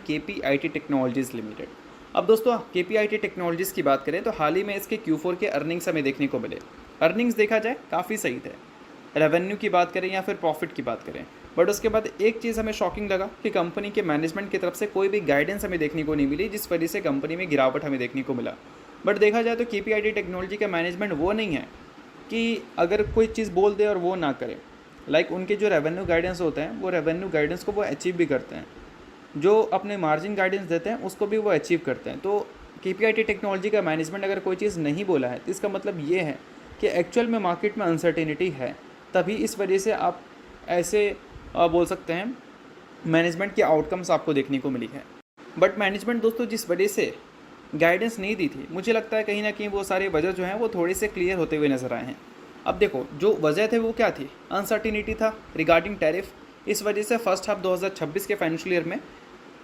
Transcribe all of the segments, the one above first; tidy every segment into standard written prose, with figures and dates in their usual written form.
KPIT technologies limited. अब दोस्तों KPIT technologies की बात करें तो हाल ही में इसके Q4 के अर्निंग्स हमें देखने को मिले। अर्निंग्स देखा जाए काफ़ी सही थे, रेवेन्यू की बात करें या फिर प्रॉफिट की बात करें। बट उसके बाद एक चीज़ हमें शॉकिंग लगा कि कंपनी के मैनेजमेंट की तरफ से कोई भी गाइडेंस हमें देखने को नहीं मिली, जिस वजह से कंपनी में गिरावट हमें देखने को मिला। बट देखा जाए तो KPIT टेक्नोलॉजी का मैनेजमेंट वो नहीं है कि अगर कोई चीज़ बोल दे और वो ना करे। उनके जो रेवेन्यू गाइडेंस होते हैं वो रेवेन्यू गाइडेंस को वो अचीव भी करते हैं, जो अपने मार्जिन गाइडेंस देते हैं उसको भी वो अचीव करते हैं। तो KPIT टेक्नोलॉजी का मैनेजमेंट अगर कोई चीज़ नहीं बोला है तो इसका मतलब ये है कि एक्चुअल में मार्केट में अनसर्टेनिटी है, तभी इस वजह से आप ऐसे बोल सकते हैं मैनेजमेंट के आउटकम्स आपको देखने को मिली है। बट मैनेजमेंट दोस्तों जिस वजह से गाइडेंस नहीं दी थी, मुझे लगता है कहीं ना कहीं वो सारे वजह जो हैं वो थोड़े से क्लियर होते हुए नजर आए हैं। अब देखो जो वजह थे वो क्या थी, अनसर्टिनिटी था रिगार्डिंग टैरिफ। इस वजह से फर्स्ट हाफ 2026 के फाइनेंशियल ईयर में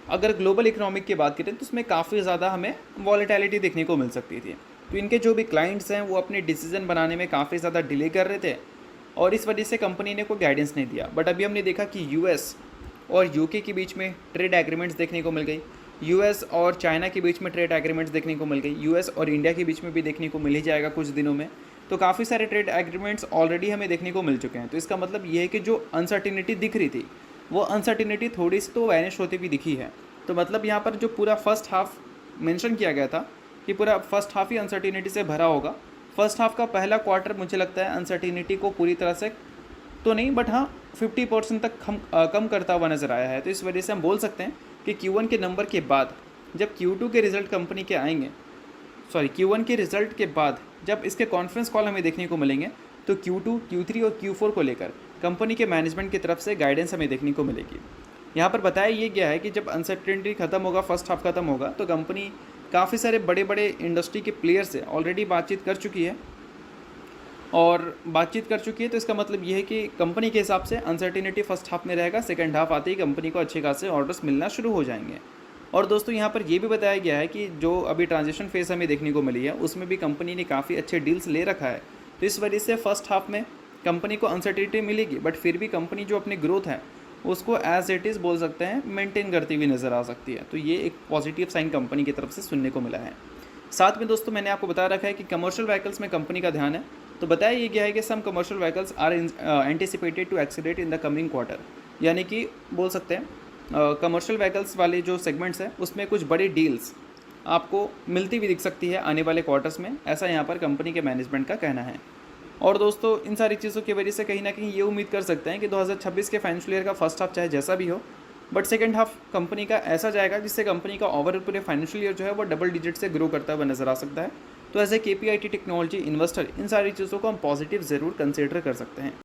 अगर ग्लोबल इकोनॉमिक की बात करें तो उसमें काफ़ी ज़्यादा हमें वॉलेटिलिटी देखने को मिल सकती थी। तो इनके जो भी क्लाइंट्स हैं वो अपने डिसीजन बनाने में काफ़ी ज़्यादा डिले कर रहे थे और इस वजह से कंपनी ने कोई गाइडेंस नहीं दिया। बट अभी हमने देखा कि US और UK के बीच में ट्रेड एग्रीमेंट्स देखने को मिल गई, US और चाइना के बीच में ट्रेड एग्रीमेंट्स देखने को मिल गई, US और इंडिया के बीच में भी देखने को मिल ही जाएगा कुछ दिनों में। तो काफ़ी सारे ट्रेड एग्रीमेंट्स ऑलरेडी हमें देखने को मिल चुके हैं। तो इसका मतलब ये है कि जो अनसर्टिनिटी दिख रही थी वो अनसर्टिनिटी थोड़ी सी तो वैनिश होती भी दिखी है। तो मतलब यहाँ पर जो पूरा फर्स्ट हाफ मेंशन किया गया था कि पूरा फर्स्ट हाफ ही अनसर्टिनिटी से भरा होगा, फर्स्ट हाफ का पहला क्वार्टर मुझे लगता है अनसर्टिनिटी को पूरी तरह से तो नहीं बट हाँ 50% तक कम करता हुआ नज़र आया है। तो इस वजह से हम बोल सकते हैं कि Q1 के नंबर के बाद जब Q2 के रिज़ल्ट कंपनी के आएंगे, Q1 के रिज़ल्ट के बाद जब इसके कॉन्फ्रेंस कॉल हमें देखने को मिलेंगे तो Q2, Q3 और Q4 को लेकर कंपनी के मैनेजमेंट की तरफ से गाइडेंस हमें देखने को मिलेगी। यहाँ पर बताया ये गया है कि जब अनसर्टेनिटी खत्म होगा, फर्स्ट हाफ खत्म होगा, तो कंपनी काफ़ी सारे बड़े बड़े इंडस्ट्री के प्लेयर से ऑलरेडी बातचीत कर चुकी है तो इसका मतलब ये है कि कंपनी के हिसाब से अनसर्टेनिटी फर्स्ट हाफ में रहेगा, सेकंड हाफ आते ही कंपनी को अच्छे खासे ऑर्डर्स मिलना शुरू हो जाएंगे। और दोस्तों यहाँ पर ये भी बताया गया है कि जो अभी ट्रांजिशन फेज़ हमें देखने को मिली है उसमें भी कंपनी ने काफ़ी अच्छे डील्स ले रखा है। तो इस वजह से फर्स्ट हाफ में कंपनी को अनसर्टेनिटी मिलेगी, बट फिर भी कंपनी जो अपनी ग्रोथ है उसको एज इट इज़ बोल सकते हैं मेंटेन करती हुई नज़र आ सकती है। तो ये एक पॉजिटिव साइन कंपनी की तरफ से सुनने को मिला है। साथ में दोस्तों मैंने आपको बता रखा है कि कमर्शियल व्हीकल्स में कंपनी का ध्यान है। तो बताया ये गया है कि some commercial vehicles are anticipated to accelerate in the coming quarter, यानी कि बोल सकते हैं कमर्शियल व्हीकल्स वाले जो सेगमेंट्स हैं उसमें कुछ बड़ी डील्स आपको मिलती हुई दिख सकती है आने वाले क्वार्टर्स में, ऐसा यहाँ पर कंपनी के मैनेजमेंट का कहना है। और दोस्तों इन सारी चीज़ों की वजह से कहीं ना कहीं ये उम्मीद कर सकते हैं कि 2026 के फाइनेंशियल ईयर का फर्स्ट हाफ चाहे जैसा भी हो, बट सेकंड हाफ कंपनी का ऐसा जाएगा जिससे कंपनी का ओवरऑल पूरे फाइनेंशियल ईयर जो है वो डबल डिजिट से ग्रो करता हुआ नजर आ सकता है। तो as a KPIT technology investor इन सारी चीज़ों को हम पॉजिटिव ज़रूर कंसिडर कर सकते हैं।